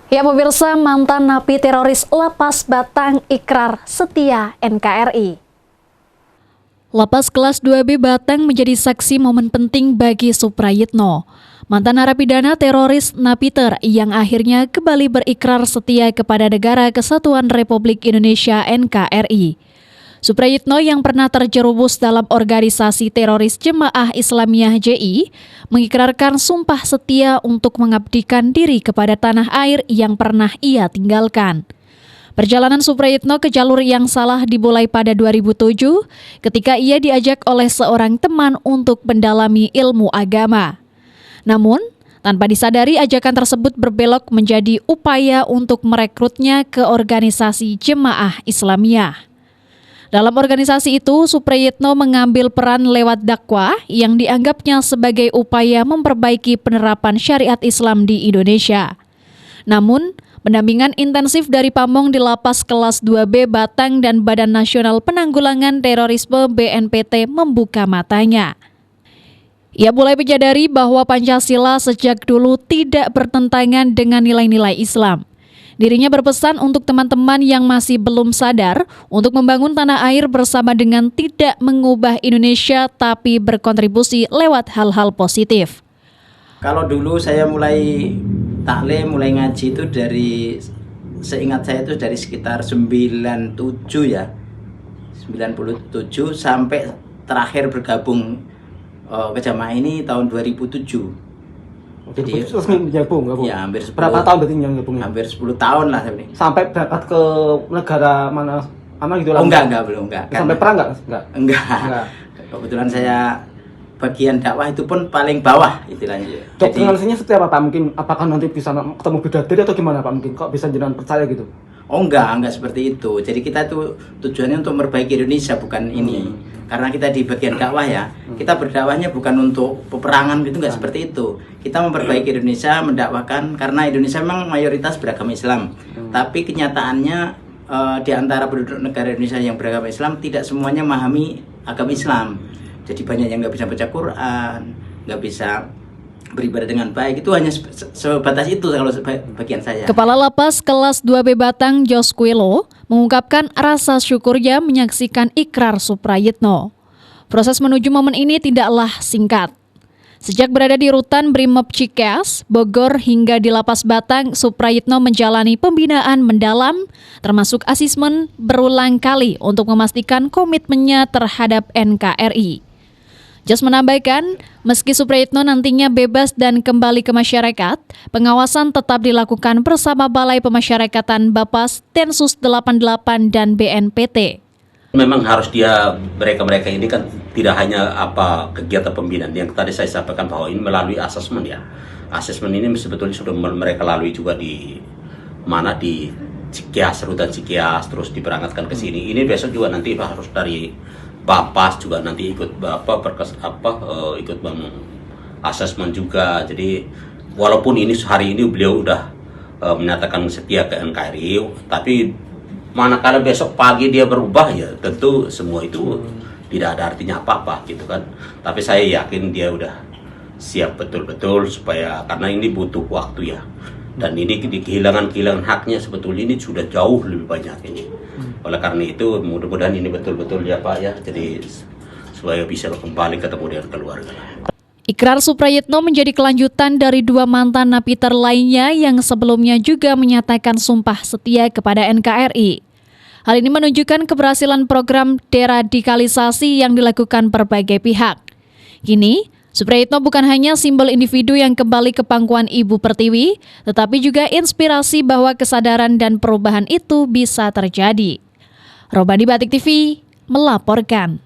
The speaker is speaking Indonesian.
Ya pemirsa, mantan napi teroris Lapas Batang ikrar setia NKRI. Lapas kelas 2B Batang menjadi saksi momen penting bagi Suprayitno, mantan narapidana teroris Napiter yang akhirnya kembali berikrar setia kepada Negara Kesatuan Republik Indonesia NKRI. Suprayitno yang pernah terjerumus dalam organisasi teroris Jemaah Islamiyah JI mengikrarkan sumpah setia untuk mengabdikan diri kepada tanah air yang pernah ia tinggalkan. Perjalanan Suprayitno ke jalur yang salah dimulai pada 2007 ketika ia diajak oleh seorang teman untuk mendalami ilmu agama. Namun, tanpa disadari ajakan tersebut berbelok menjadi upaya untuk merekrutnya ke organisasi Jemaah Islamiyah. Dalam organisasi itu, Suprayitno mengambil peran lewat dakwah yang dianggapnya sebagai upaya memperbaiki penerapan syariat Islam di Indonesia. Namun, pendampingan intensif dari Pamong di Lapas kelas 2B Batang dan Badan Nasional Penanggulangan Terorisme BNPT membuka matanya. Ia mulai menyadari bahwa Pancasila sejak dulu tidak bertentangan dengan nilai-nilai Islam. Dirinya berpesan untuk teman-teman yang masih belum sadar untuk membangun tanah air bersama dengan tidak mengubah Indonesia tapi berkontribusi lewat hal-hal positif. Kalau dulu saya mulai taklim, mulai ngaji itu dari, seingat saya itu dari sekitar 97 ya, 97 sampai terakhir bergabung ke jamaah ini tahun 2007. Jadi resmi gabung. Ya, hampir 10. Berapa tahun berarti yang gabungnya? Hampir 10 tahun lah ini. Sampai berangkat ke negara mana gitu lah? Oh belum. Sampai perang Enggak. Kebetulan saya bagian dakwah itu pun paling bawah istilahnya. Doktrinasinya seperti apa Pak? Mungkin apakah nanti bisa ketemu bidadari atau gimana Pak? Mungkin kok bisa jenengan percaya gitu? Oh enggak seperti itu. Jadi kita tuh tujuannya untuk memperbaiki Indonesia, bukan ini. Karena kita di bagian dakwah ya, kita berdakwahnya bukan untuk peperangan gitu, enggak seperti itu. Kita memperbaiki Indonesia, mendakwahkan karena Indonesia memang mayoritas beragama Islam. Tapi kenyataannya di antara penduduk negara Indonesia yang beragama Islam tidak semuanya memahami agama Islam. Jadi banyak yang nggak bisa baca Quran, nggak bisa beribadah dengan baik. Itu hanya sebatas itu kalau bagian saya. Kepala Lapas kelas 2B Batang Josquilo mengungkapkan rasa syukurnya menyaksikan ikrar Suprayitno. Proses menuju momen ini tidaklah singkat. Sejak berada di rutan Brimob Cikeas, Bogor hingga di Lapas Batang, Suprayitno menjalani pembinaan mendalam, termasuk asesmen berulang kali untuk memastikan komitmennya terhadap NKRI. Jos menambahkan, meski Suprayitno nantinya bebas dan kembali ke masyarakat, pengawasan tetap dilakukan bersama Balai Pemasyarakatan Bapas, Densus 88 dan BNPT. Memang harus mereka ini kan tidak hanya kegiatan pembinaan yang tadi saya sampaikan bahwa ini melalui asesmen ya. Asesmen ini sebetulnya sudah mereka lalui juga di Cikeas, rutan Cikeas, terus diberangkatkan ke sini. Ini besok juga nanti harus dari Bapas juga nanti ikut ikut asesmen juga. Jadi walaupun hari ini beliau udah menyatakan setia ke NKRI, tapi manakala besok pagi dia berubah ya tentu semua itu tidak ada artinya apa-apa gitu kan. Tapi saya yakin dia udah siap betul-betul karena ini butuh waktu ya. Dan ini kehilangan haknya sebetulnya ini sudah jauh lebih banyak ini. Oleh karena itu mudah-mudahan ini betul-betul ya Pak ya, jadi supaya bisa kembali ketemu dengan keluarga. Ikrar Suprayitno menjadi kelanjutan dari dua mantan napiter lainnya yang sebelumnya juga menyatakan sumpah setia kepada NKRI. Hal ini menunjukkan keberhasilan program deradikalisasi yang dilakukan berbagai pihak. Kini, Suprayitno bukan hanya simbol individu yang kembali ke pangkuan Ibu Pertiwi, tetapi juga inspirasi bahwa kesadaran dan perubahan itu bisa terjadi. Robani Batik TV melaporkan.